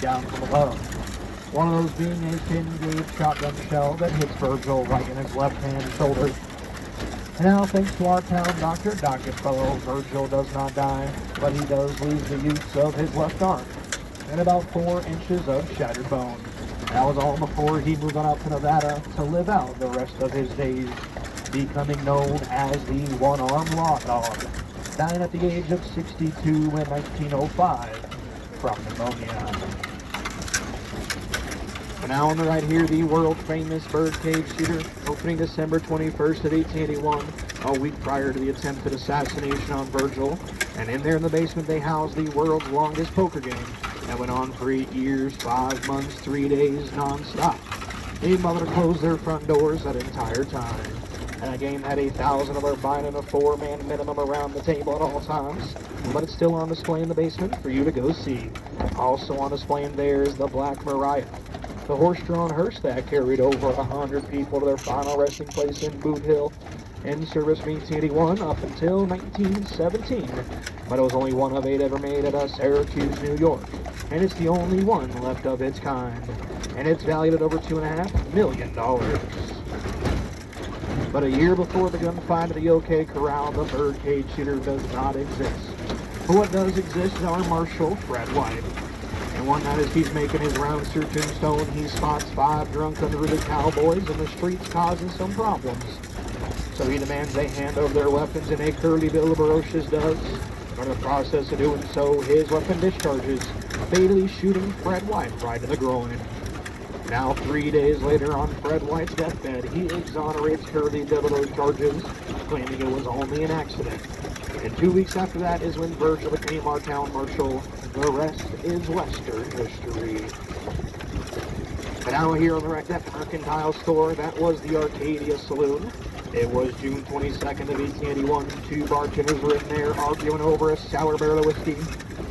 down from above. One of those being a 10-gauge shotgun shell that hits Virgil right in his left-hand shoulder. And now, thanks to our town doctor, Dr. Fellow, Virgil does not die, but he does lose the use of his left arm and about 4 inches of shattered bone. That was all before he moved on out to Nevada to live out the rest of his days, becoming known as the one-armed law dog, dying at the age of 62 in 1905 from pneumonia. And now on the right here, the world-famous birdcage shooter, opening December 21st of 1881, a week prior to the attempted assassination on Virgil. And in there in the basement, they housed the world's longest poker game that went on for 8 years, 5 months, 3 days, non-stop. They bothered to close their front doors that entire time. And the game had 8,000 of our buying and a 4-man minimum around the table at all times. But it's still on display in the basement for you to go see. Also on display in there is the Black Mariah, the horse-drawn hearse that carried over 100 people to their final resting place in Boot Hill in service from 1881 up until 1917. But it was only one of 8 ever made at Syracuse, New York. And it's the only one left of its kind. And it's valued at over $2.5 million. But a year before the gunfight at the OK Corral, the birdcage shooter does not exist. But what does exist is our Marshal, Fred White. And one night as he's making his rounds through Tombstone, he spots 5 drunk, unruly cowboys in the streets causing some problems. So he demands they hand over their weapons, and a curly Bill Barocious does. In the process of doing so, his weapon discharges, fatally shooting Fred White right in the groin. Now, 3 days later, on Fred White's deathbed, he exonerates Curly Bill of those charges, claiming it was only an accident. And 2 weeks after that is when Virgil became our town marshal. The rest is Western history. But now here on the Wreck Deck Mercantile Store, that was the Arcadia Saloon. It was June 22nd of 1881. 2 bartenders were in there arguing over a sour barrel of whiskey.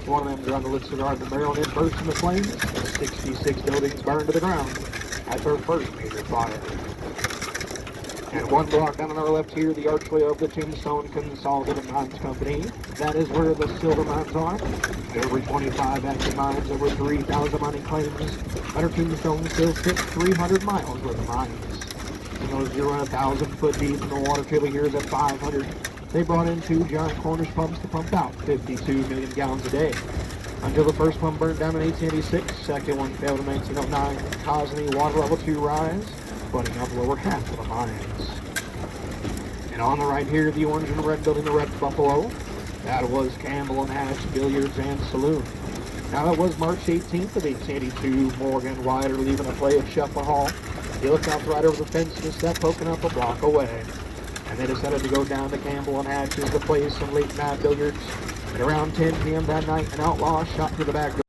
One of them drawn a lit cigar at the barrel and it burst into flames. 66 buildings burned to the ground at their first major fire. And 1 block down on our left here, the archway of the Tombstone Consolidated Mines Company. That is where the silver mines are. Over 25 active mines, over 3,000 mining claims. Under Tombstone still sits 300 miles worth of mines. And those you run 1,000 foot deep, and the water table here is at 500. They brought in 2 giant Cornish pumps to pump out 52 million gallons a day. Until the first pump burned down in 1886, second one failed in 1909, causing the water level to rise, flooding out the lower half of the mines. And on the right here, the orange and red building, the Red Buffalo. That was Campbell and Hatch Billiards and Saloon. Now it was March 18th of 1882. Morgan and Wyatt are leaving a play at Shefflin Hall. He looked out right over the fence and a step poking up a block away. And they decided to go down to Campbell and Hatch's to play some late night billiards. And around 10 p.m. that night, an outlaw shot through the back door.